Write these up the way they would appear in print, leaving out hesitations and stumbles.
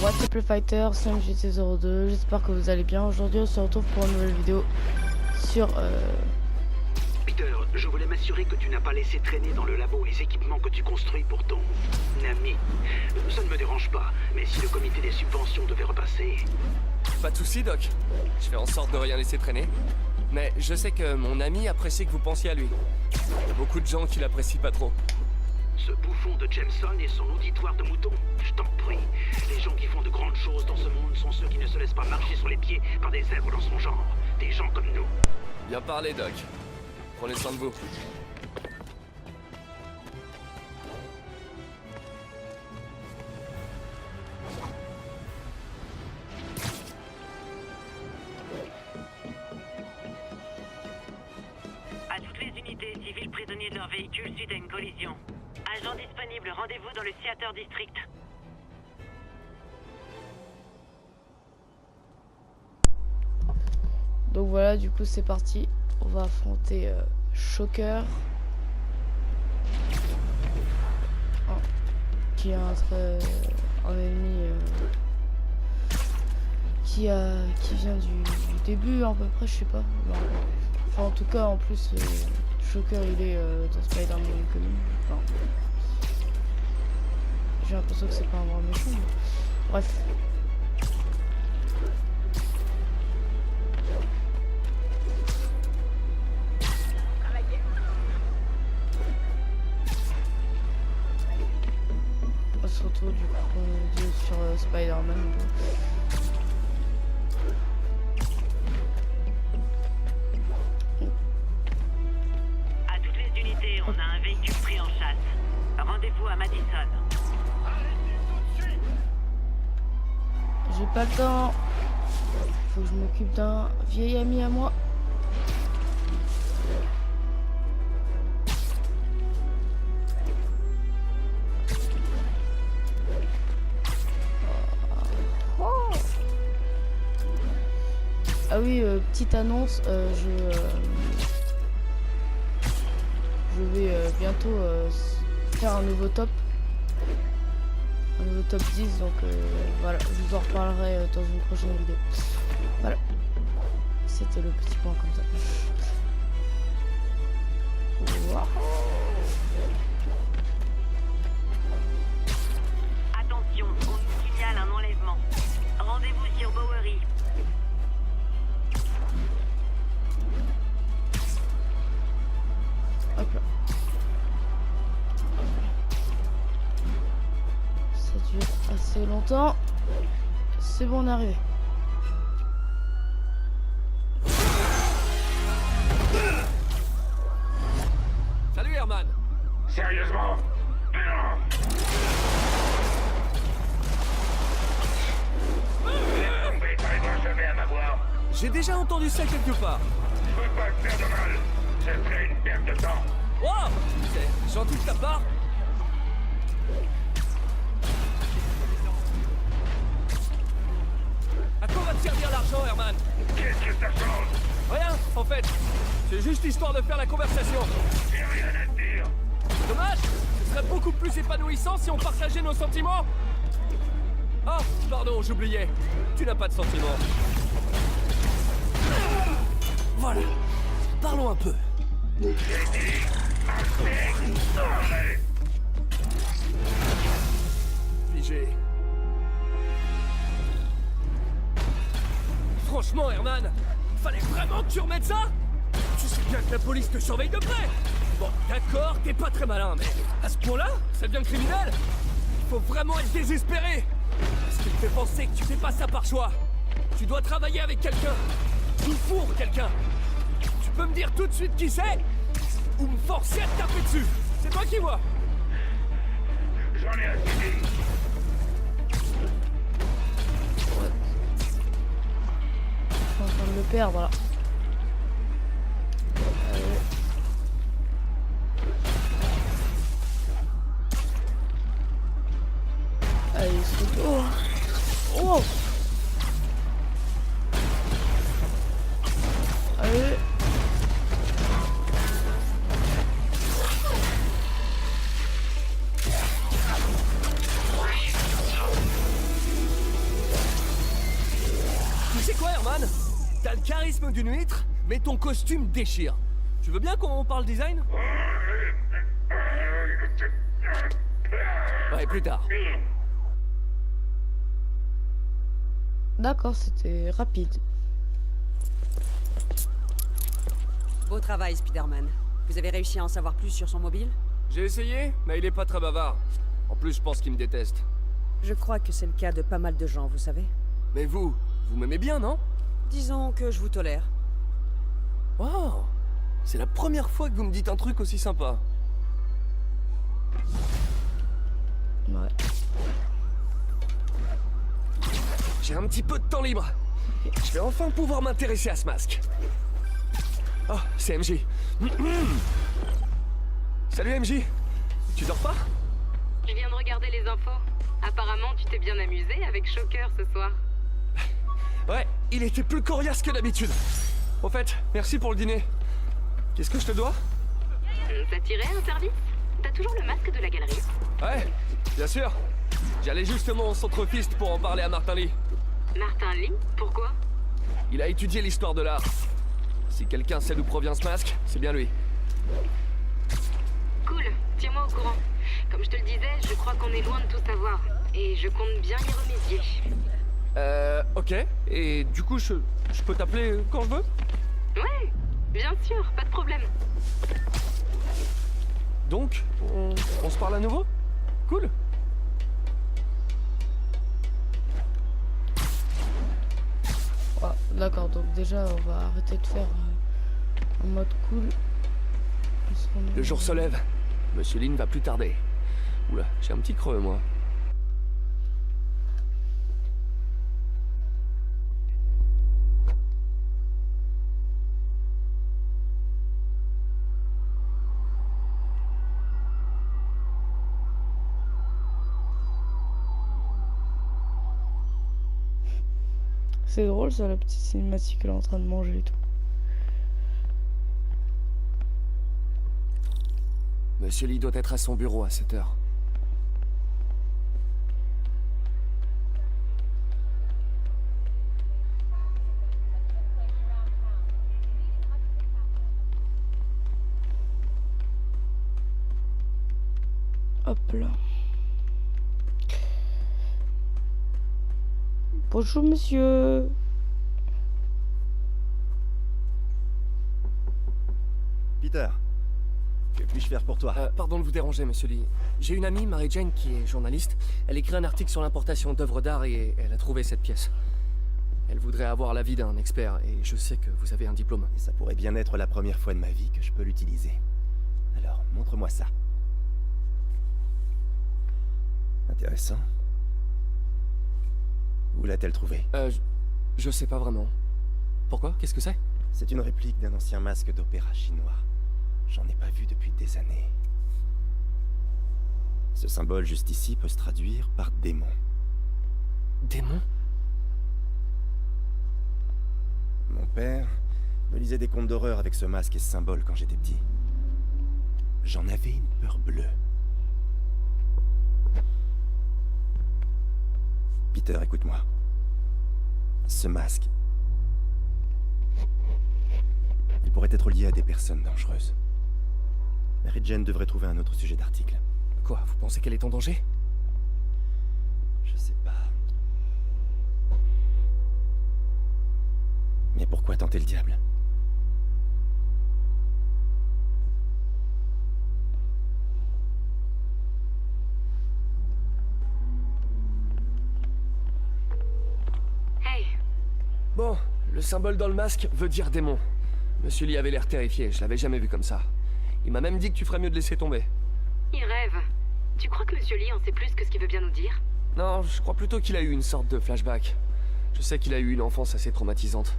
What's up les fighters, c'est MGT02, j'espère que vous allez bien. Aujourd'hui on se retrouve pour une nouvelle vidéo sur Peter, je voulais m'assurer que tu n'as pas laissé traîner dans le labo les équipements que tu construis pour ton ami. Ça ne me dérange pas, mais si le comité des subventions devait repasser... Pas de soucis, Doc. Je fais en sorte de rien laisser traîner. Mais je sais que mon ami apprécie que vous pensiez à lui. Il y a beaucoup de gens qui l'apprécient pas trop. Ce bouffon de Jameson et son auditoire de moutons, je t'en prie. Les gens qui font de grandes choses dans ce monde sont ceux qui ne se laissent pas marcher sur les pieds par des zèbres dans son genre. Des gens comme nous. Bien parlé, Doc. Prenez soin de vous. À toutes les unités, civils prisonniers de leur véhicule suite à une collision. Agent disponible, rendez-vous dans le Theater District. Donc voilà, du coup c'est parti. On va affronter Shocker. Qui est un ennemi qui vient du début à peu près, je sais pas. Non. Enfin en tout cas en plus Shocker il est dans Spider-Man Homecoming. Enfin, j'ai l'impression que c'est pas un vrai méchant. Mais... Bref. On se retrouve du coup sur Spider-Man. À toutes les unités, on a un véhicule pris en chasse. Rendez-vous à Madison. J'ai pas le temps. Faut que je m'occupe d'un vieil ami à moi. Ah oui, petite annonce, je vais bientôt faire un nouveau top. Un nouveau top 10, donc voilà, je vous en reparlerai dans une prochaine vidéo. Voilà. C'était le petit point comme ça. Wow. Attention, on nous signale un enlèvement. Rendez-vous sur Bowery. Hop là. Ça dure assez longtemps. C'est bon, on est arrivé. Salut, Herman. Sérieusement? Non. Laisse tomber, t'arriveras jamais à m'avoir. J'ai déjà entendu ça quelque part. Je veux pas te faire de mal. Ce serait une perte de temps. Wow, c'est gentil de ta part. À quoi va te servir l'argent, Herman? Qu'est-ce que ça change? Rien, en fait. C'est juste histoire de faire la conversation. J'ai rien à te dire. Dommage. Ce serait beaucoup plus épanouissant si on partageait nos sentiments. Oh, pardon, j'oubliais. Tu n'as pas de sentiments. Voilà. Parlons un peu. J'ai dit, assez. Allez. Figé. Franchement, Herman, fallait vraiment que tu remettes ça? Tu sais bien que la police te surveille de près. Bon, d'accord, t'es pas très malin, mais à ce point-là, ça devient criminel. Faut vraiment être désespéré. Ce qui me fait penser que tu fais pas ça par choix. Tu dois travailler avec quelqu'un. Ou pour quelqu'un. Tu peux me dire tout de suite qui c'est? Ou me forcer à te taper dessus? C'est toi qui vois. J'en ai assez dit. Je suis en train de le perdre là. Allez, il se retourne. Oh! Allez! T'as le charisme d'une huître, mais ton costume déchire. Tu veux bien qu'on parle design? Ouais, plus tard. D'accord, c'était rapide. Beau travail, Spider-Man. Vous avez réussi à en savoir plus sur son mobile? J'ai essayé, mais il est pas très bavard. En plus, je pense qu'il me déteste. Je crois que c'est le cas de pas mal de gens, vous savez. Mais vous m'aimez bien, non? Disons que je vous tolère. Wow! C'est la première fois que vous me dites un truc aussi sympa. Ouais. J'ai un petit peu de temps libre. Je vais enfin pouvoir m'intéresser à ce masque. Oh, c'est MJ. Salut MJ. Tu dors pas? Je viens de regarder les infos. Apparemment, tu t'es bien amusé avec Shocker ce soir. Ouais, il était plus coriace que d'habitude. Au fait, merci pour le dîner. Qu'est-ce que je te dois? Ça t'irait un service? T'as toujours le masque de la galerie? Ouais, bien sûr. J'allais justement au centre-fist pour en parler à Martin Lee. Martin Lee? Pourquoi? Il a étudié l'histoire de l'art. Si quelqu'un sait d'où provient ce masque, c'est bien lui. Cool, tiens-moi au courant. Comme je te le disais, je crois qu'on est loin de tout savoir. Et je compte bien y remédier. Ok. Et du coup, je peux t'appeler quand je veux? Ouais, bien sûr, pas de problème. Donc, on se parle à nouveau? Cool. Ah, d'accord, donc déjà on va arrêter de faire en mode cool. Le jour se lève. Monsieur Lee ne va plus tarder. Oula, j'ai un petit creux, moi. C'est drôle ça, la petite cinématique qu'elle est en train de manger et tout. Monsieur Lee doit être à son bureau à 7 heures. Hop là. Bonjour monsieur. Peter, que puis-je faire pour toi? Pardon de vous déranger, monsieur Lee. J'ai une amie, Mary Jane, qui est journaliste. Elle écrit un article sur l'importation d'œuvres d'art et elle a trouvé cette pièce. Elle voudrait avoir l'avis d'un expert et je sais que vous avez un diplôme. Et ça pourrait bien être la première fois de ma vie que je peux l'utiliser. Alors, montre-moi ça. Intéressant. Où l'a-t-elle trouvé? Je sais pas vraiment. Pourquoi? Qu'est-ce que c'est? C'est une réplique d'un ancien masque d'opéra chinois. J'en ai pas vu depuis des années. Ce symbole juste ici peut se traduire par démon. Démon? Mon père me lisait des contes d'horreur avec ce masque et ce symbole quand j'étais petit. J'en avais une peur bleue. Peter, écoute-moi. Ce masque, il pourrait être lié à des personnes dangereuses. Mary Jane devrait trouver un autre sujet d'article. Quoi? Vous pensez qu'elle est en danger? Je sais pas. Mais pourquoi tenter le diable? Hey, Bon, le symbole dans le masque veut dire démon. Monsieur Lee avait l'air terrifié, je l'avais jamais vu comme ça. Il m'a même dit que tu ferais mieux de laisser tomber. il rêve. Tu crois que Monsieur Lee en sait plus que ce qu'il veut bien nous dire? Non, je crois plutôt qu'il a eu une sorte de flashback. Je sais qu'il a eu une enfance assez traumatisante.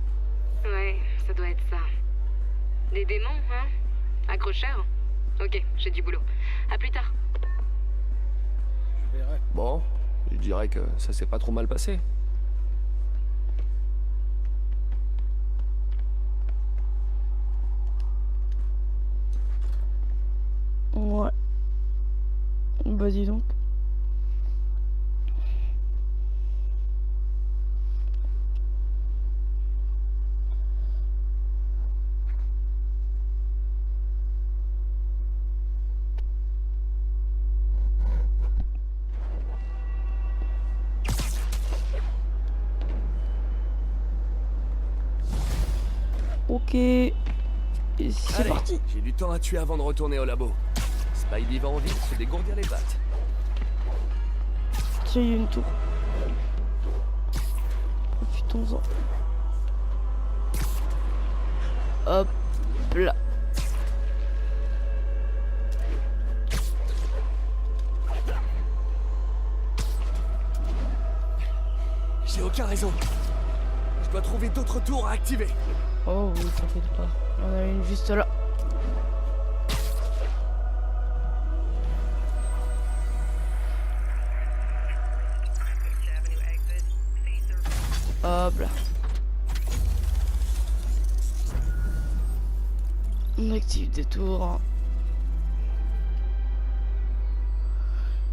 Ouais, ça doit être ça. Des démons, hein? Accrocheur? Ok, j'ai du boulot. À plus tard. Bon, je dirais que ça s'est pas trop mal passé. Ouais. Bah dis donc. Ok. Et c'est Allez, parti. j'ai du temps à tuer avant de retourner au labo. Spidey va en ville se dégourdir les pattes. Tiens, il y a une tour. Profitons-en. Hop là. J'ai aucun réseau. Je dois trouver d'autres tours à activer. Oh oui, t'inquiète pas. On a une juste là. Hop là. On active des tours.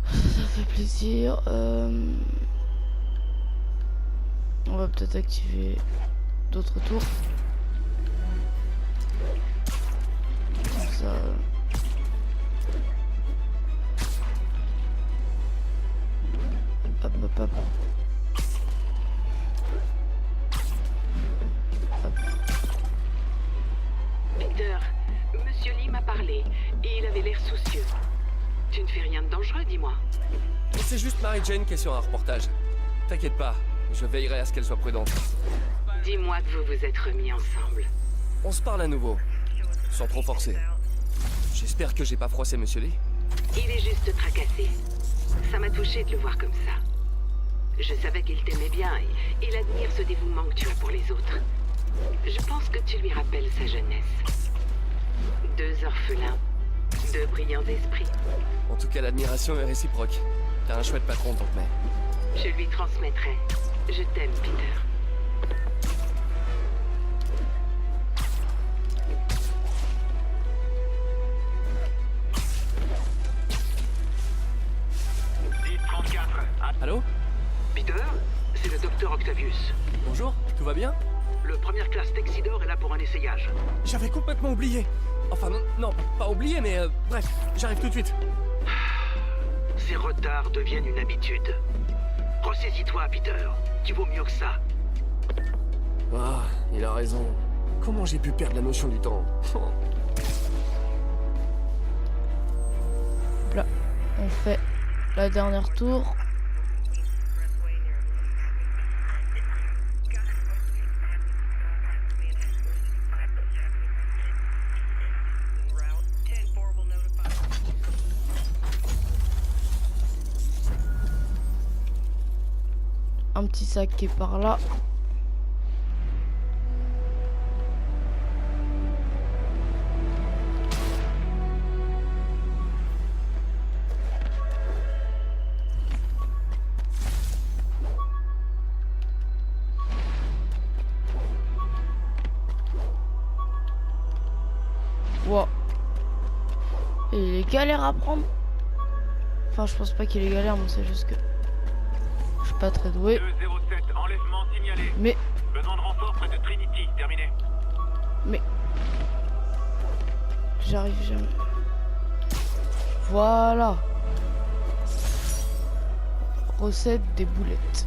Ça fait plaisir. On va peut-être activer d'autres tours. Comme ça. Hop, hop, hop. Peter, Monsieur Lee m'a parlé et il avait l'air soucieux. Tu ne fais rien de dangereux, dis-moi. C'est juste Mary Jane qui est sur un reportage. T'inquiète pas, je veillerai à ce qu'elle soit prudente. Dis-moi que vous vous êtes remis ensemble. On se parle à nouveau, sans trop forcer. J'espère que j'ai pas froissé Monsieur Lee. Il est juste tracassé. Ça m'a touché de le voir comme ça. Je savais qu'il t'aimait bien et il admire ce dévouement que tu as pour les autres. Je pense que tu lui rappelles sa jeunesse. 2 orphelins, 2 brillants esprits. En tout cas, l'admiration est réciproque. T'as un chouette patron, donc mais... Je lui transmettrai. Je t'aime, Peter. Allô? Peter, c'est le docteur Octavius. Bonjour, tout va bien? Le première classe Texidor est là pour un essayage. J'avais complètement oublié. Enfin, non, pas oublié, mais bref, j'arrive tout de suite. Ces retards deviennent une habitude. Ressaisis-toi, Peter. Tu vaux mieux que ça. Ah, il a raison. Comment j'ai pu perdre la notion du temps? Là, on fait la dernière tour. Un petit sac qui est par là. Wow. Et il est galère à prendre. Enfin, je pense pas qu'il est galère, mais c'est juste que je suis pas très doué. 207, enlèvement signalé. Mais Besoin de renfort près de Trinity, terminé. j'arrive jamais. Voilà. Recette des boulettes.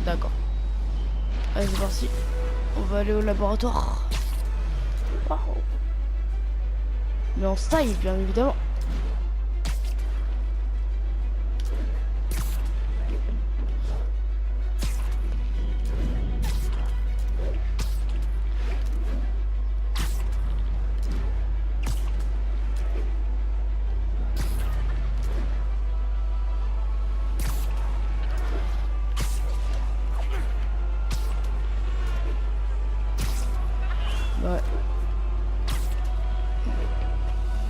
D'accord. Allez, c'est parti. On va aller au laboratoire. Waouh. Mais en style, bien évidemment. Ouais.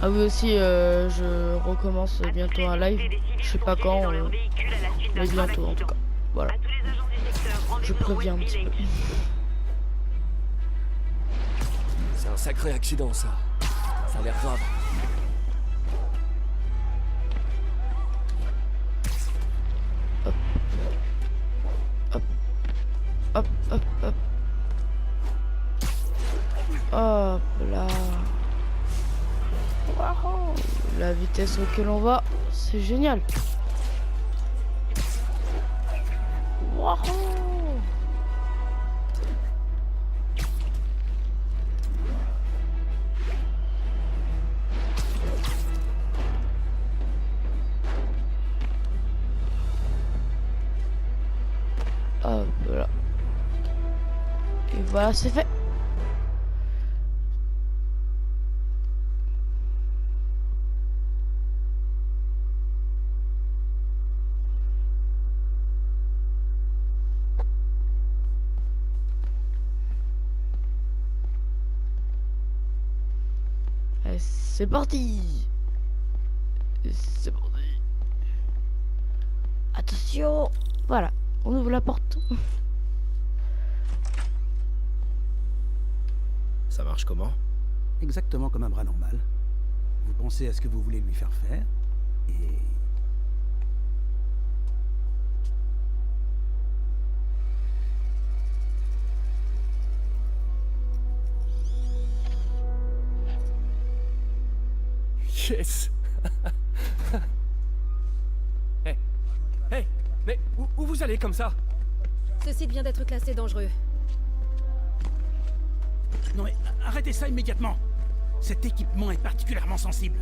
Ah oui aussi, je recommence bientôt un live. Je sais pas quand, mais bientôt en tout cas. Voilà. Je préviens un petit peu. C'est un sacré accident, ça. Ça a l'air grave. Hop, hop, hop. Hop là. Waouh. La vitesse auquel on va, c'est génial. Waouh. Hop là. Et voilà, c'est fait. Allez, c'est parti. C'est parti. Attention. Voilà, on ouvre la porte. Ça marche comment? Exactement comme un bras normal. Vous pensez à ce que vous voulez lui faire faire, et... Yes. Hey, hey, mais où vous allez comme ça? Ce site vient d'être classé dangereux. Non mais arrêtez ça immédiatement. Cet équipement est particulièrement sensible.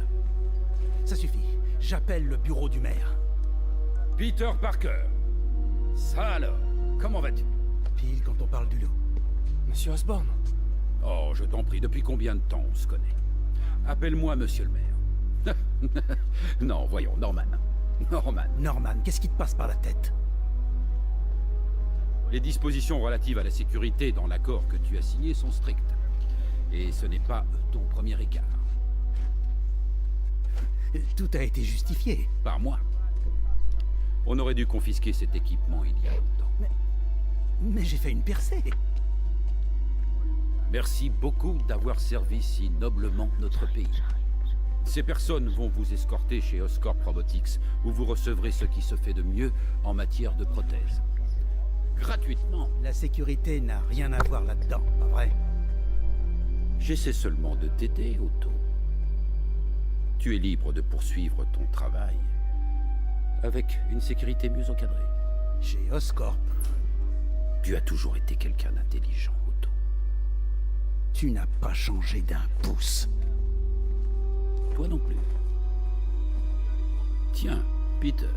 Ça suffit. J'appelle le bureau du maire. Peter Parker. Ça alors, comment vas-tu? Pile quand on parle du loup. Monsieur Osborn. Oh, je t'en prie, depuis combien de temps on se connaît? Appelle-moi monsieur le maire. Non, voyons, Norman. Norman, qu'est-ce qui te passe par la tête? Les dispositions relatives à la sécurité dans l'accord que tu as signé sont strictes. Et ce n'est pas ton premier écart. Tout a été justifié. Par moi. On aurait dû confisquer cet équipement il y a longtemps. Mais j'ai fait une percée. Merci beaucoup d'avoir servi si noblement notre pays. Ces personnes vont vous escorter chez Oscorp Robotics, où vous recevrez ce qui se fait de mieux en matière de prothèses. Gratuitement. La sécurité n'a rien à voir là-dedans, pas vrai? J'essaie seulement de t'aider, Otto. Tu es libre de poursuivre ton travail avec une sécurité mieux encadrée. Chez Oscorp, Tu as toujours été quelqu'un d'intelligent, Otto. tu n'as pas changé d'un pouce. Toi non plus. Tiens, Peter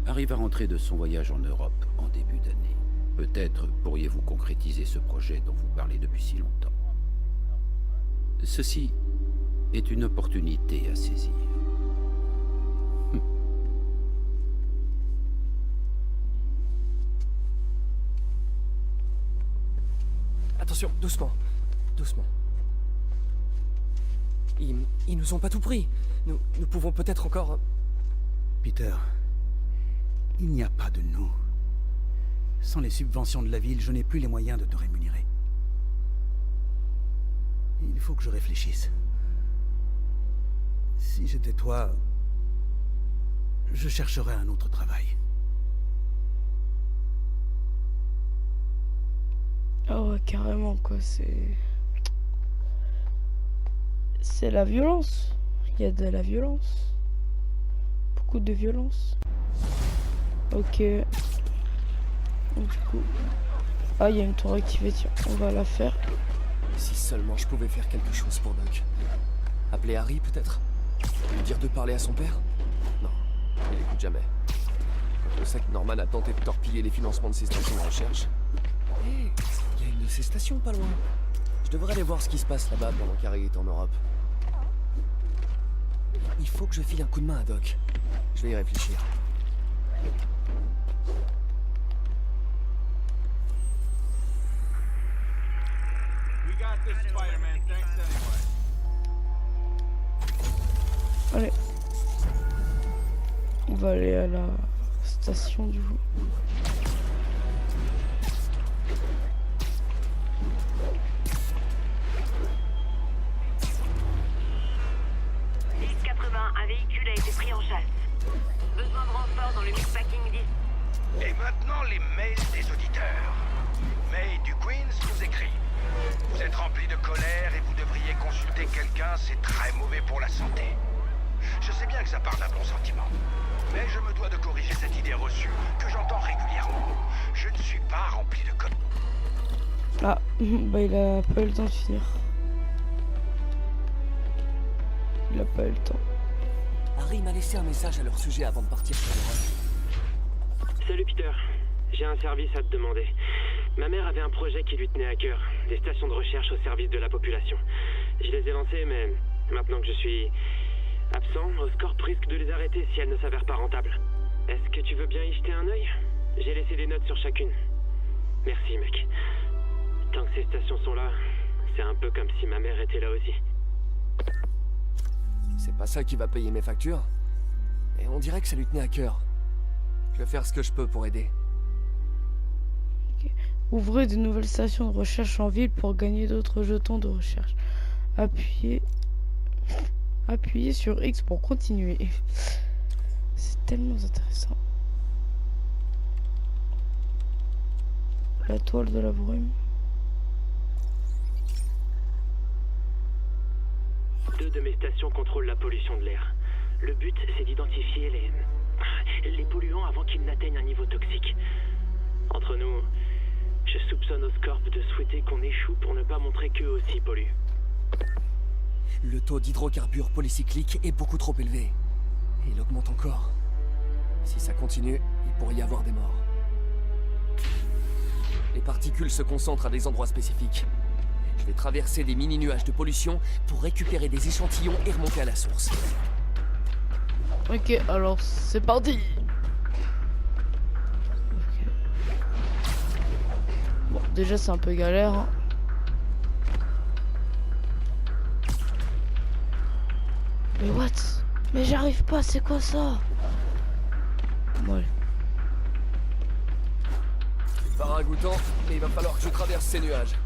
arrive à rentrer de son voyage en Europe en début d'année. Peut-être pourriez-vous concrétiser ce projet dont vous parlez depuis si longtemps. Ceci est une opportunité à saisir. Attention, doucement. Doucement. Ils nous ont pas tout pris. Nous pouvons peut-être encore... Peter, il n'y a pas de nous. Sans les subventions de la ville, je n'ai plus les moyens de te rémunérer. Il faut que je réfléchisse. Si j'étais toi, je chercherais un autre travail. Ah ouais, carrément, quoi, c'est la violence. Il y a de la violence. Beaucoup de violence. Ok. Donc, du coup... Ah, il y a une tour activée, tiens, on va la faire. Si seulement je pouvais faire quelque chose pour Doc. Appeler Harry, peut-être? Lui dire de parler à son père? Non, il écoute jamais. Quand je sais que Norman a tenté de torpiller les financements de ses stations de recherche... Hé, il y a une de ces stations pas loin. Je devrais aller voir ce qui se passe là-bas pendant qu'Harry est en Europe. Il faut que je file un coup de main à Doc. Je vais y réfléchir. Allez. On va aller à la station du coup. Un véhicule a été pris en chasse. Besoin de renfort dans le meatpacking 10. Et maintenant, les mails des auditeurs. May du Queens nous écrit. Vous êtes rempli de colère et vous devriez consulter quelqu'un, c'est très mauvais pour la santé. Je sais bien que ça part d'un bon sentiment. Mais je me dois de corriger cette idée reçue que j'entends régulièrement. Je ne suis pas rempli de colère. Ah, bah il a pas eu le temps de finir. Il a pas eu le temps. Harry m'a laissé un message à leur sujet avant de partir pour l'Europe. Salut Peter. J'ai un service à te demander. Ma mère avait un projet qui lui tenait à cœur. Des stations de recherche au service de la population. Je les ai lancées, mais maintenant que je suis absent, Oscorp risque de les arrêter si elles ne s'avèrent pas rentables. Est-ce que tu veux bien y jeter un œil? J'ai laissé des notes sur chacune. Merci, mec. Tant que ces stations sont là, c'est un peu comme si ma mère était là aussi. C'est pas ça qui va payer mes factures. Et on dirait que ça lui tenait à cœur. Je vais faire ce que je peux pour aider. Ouvrez de nouvelles stations de recherche en ville pour gagner d'autres jetons de recherche. Appuyez sur X pour continuer. C'est tellement intéressant. La toile de la brume. 2 de mes stations contrôlent la pollution de l'air. Le but, c'est d'identifier les polluants avant qu'ils n'atteignent un niveau toxique. Entre nous, je soupçonne Oscorp de souhaiter qu'on échoue pour ne pas montrer qu'eux aussi polluent. Le taux d'hydrocarbures polycycliques est beaucoup trop élevé. Et il augmente encore. Si ça continue, il pourrait y avoir des morts. Les particules se concentrent à des endroits spécifiques. Je vais traverser des mini-nuages de pollution pour récupérer des échantillons et remonter à la source. Ok, alors c'est parti. Ok. Bon, déjà c'est un peu galère. Hein. Mais what? Mais j'arrive pas, c'est quoi ça? Bon, allez. C'est pas ragoûtant, mais il va falloir que je traverse ces nuages.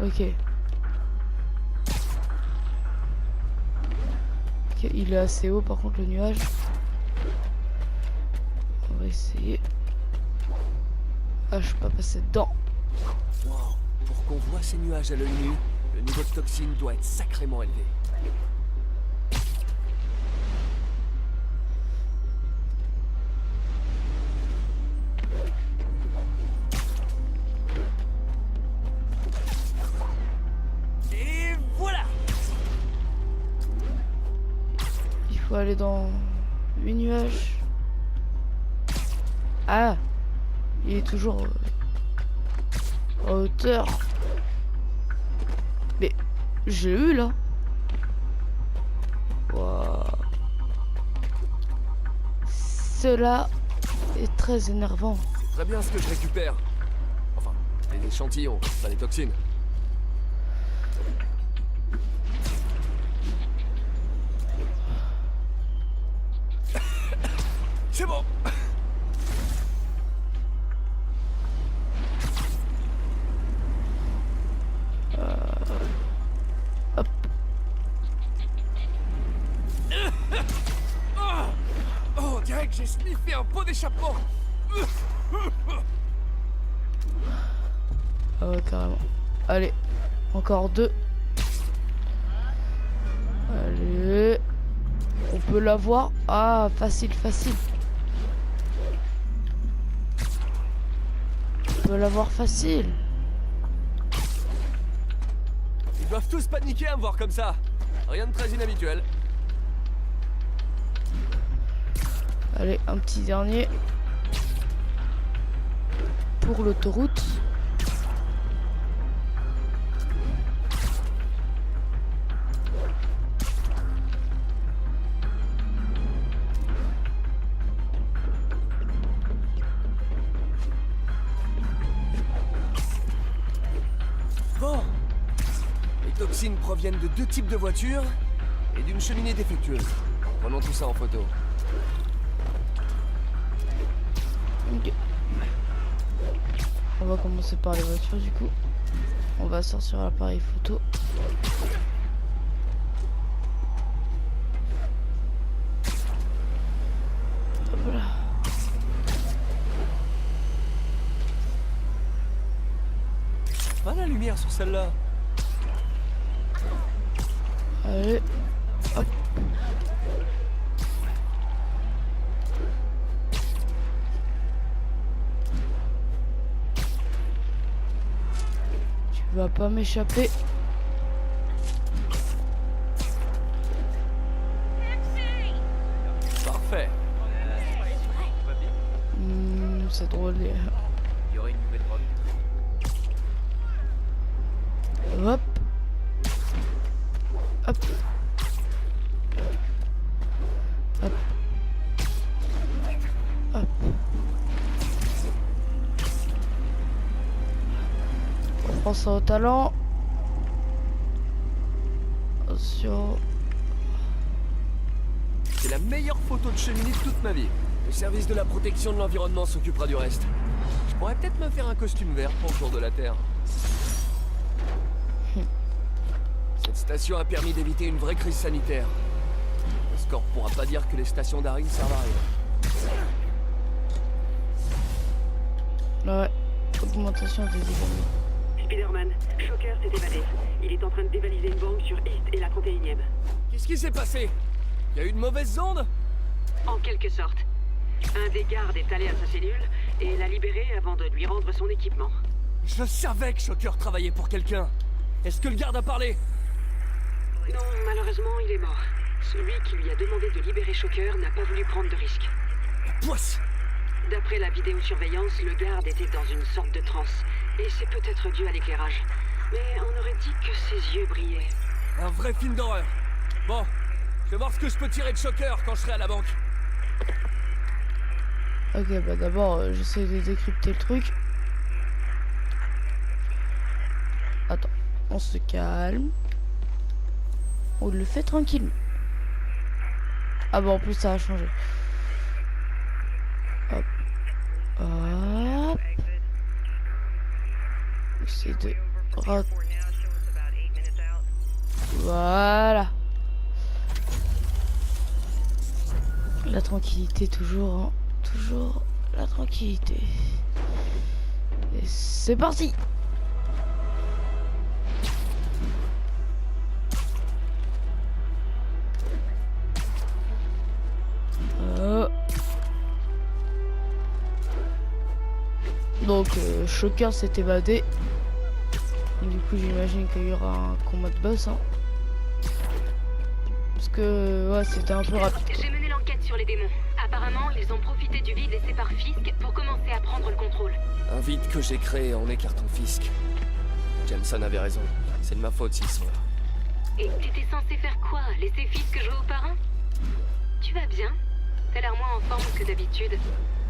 Ok. Ok, il est assez haut par contre le nuage. On va essayer. Ah, je peux pas passer dedans. Wow. Pour qu'on voit ces nuages à l'œil nu, le niveau de toxine doit être sacrément élevé. Et voilà! Il faut aller dans 8 nuages. Ah! Il est toujours en hauteur. Mais j'ai eu là. Wow. Cela est très énervant. C'est très bien ce que je récupère. Enfin, les échantillons, pas les toxines. C'est bon. Hop. Oh, on dirait que j'ai sniffé un pot d'échappement. Ah ouais, carrément. Allez, encore 2. Allez. On peut l'avoir. Ah, facile, facile. On peut l'avoir facile. Ils doivent tous paniquer à me voir comme ça. Rien de très inhabituel. Allez, un petit dernier. Pour l'autoroute. Bon. Les toxines proviennent de 2 types de voitures et d'une cheminée défectueuse. Prenons tout ça en photo. Ok. On va commencer par les voitures du coup. On va sortir l'appareil photo. Voilà. Pas la lumière sur celle-là. Allez. Hop. Tu vas pas m'échapper. Parfait. C'est drôle. Il y aurait une nouvelle drogue. Hop. Hop. Hop. Hop. On prend ça au talent. Attention. C'est la meilleure photo de cheminée de toute ma vie. Le service de la protection de l'environnement s'occupera du reste. Je pourrais peut-être me faire un costume vert pour le tour de la Terre. Cette station a permis d'éviter une vraie crise sanitaire. Oscorp pourra pas dire que les stations d'Harry ne servent à rien. Ouais. Augmentation des événements. Spider-Man, Shocker s'est évadé. Il est en train de dévaliser une banque sur East et la 31e. Qu'est-ce qui s'est passé? Il y a eu une mauvaise onde? En quelque sorte. Un des gardes est allé à sa cellule et l'a libéré avant de lui rendre son équipement. Je savais que Shocker travaillait pour quelqu'un. Est-ce que le garde a parlé? Non, malheureusement, il est mort. Celui qui lui a demandé de libérer Shocker n'a pas voulu prendre de risque. Poisse! D'après la vidéosurveillance, le garde était dans une sorte de transe. Et c'est peut-être dû à l'éclairage. Mais on aurait dit que ses yeux brillaient. Un vrai film d'horreur. Bon, je vais voir ce que je peux tirer de Shocker quand je serai à la banque. Ok, bah d'abord, j'essaie de décrypter le truc. Attends, on se calme. On le fait tranquillement. Ah bon, en plus ça a changé. Hop. Hop. C'est de... Voilà. La tranquillité toujours, hein. Toujours la tranquillité. Et c'est parti. Donc Shocker s'est évadé. Du coup j'imagine qu'il y aura un combat de boss, hein. Parce que ouais, c'était un peu rapide. J'ai mené l'enquête sur les démons. Apparemment, ils ont profité du vide laissé par Fisk pour commencer à prendre le contrôle. Un vide que j'ai créé en écartant Fisk. Jameson avait raison. C'est de ma faute s'ils sont là. Et t'étais censé faire quoi? Laisser Fisk jouer au parrain? Tu vas bien? T'as l'air moins en forme que d'habitude.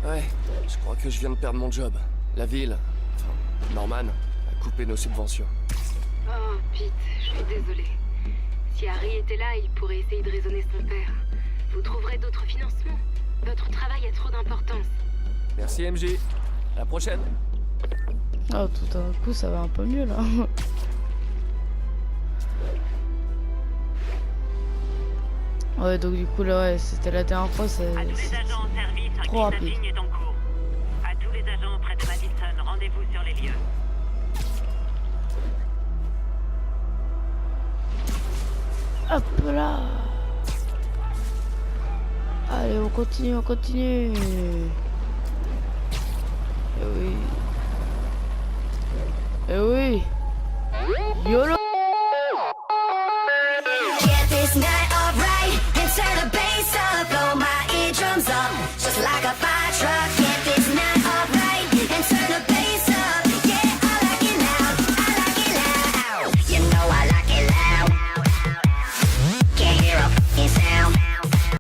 Ouais, je crois que je viens de perdre mon job. La ville, enfin, Norman, a coupé nos subventions. Oh, Pete, je suis désolée. Si Harry était là, il pourrait essayer de raisonner son père. Vous trouverez d'autres financements. Votre travail a trop d'importance. Merci MJ. À la prochaine. Oh, tout d'un coup, ça va un peu mieux là. Ouais, donc du coup là, ouais, c'était la dernière fois, c'est À tous les agents en service, trop un rapide. ligne est en cours. À tous les agents près de Madison, rendez-vous sur les lieux. Hop là. Allez, on continue, on continue. Eh oui. Eh oui. YOLO.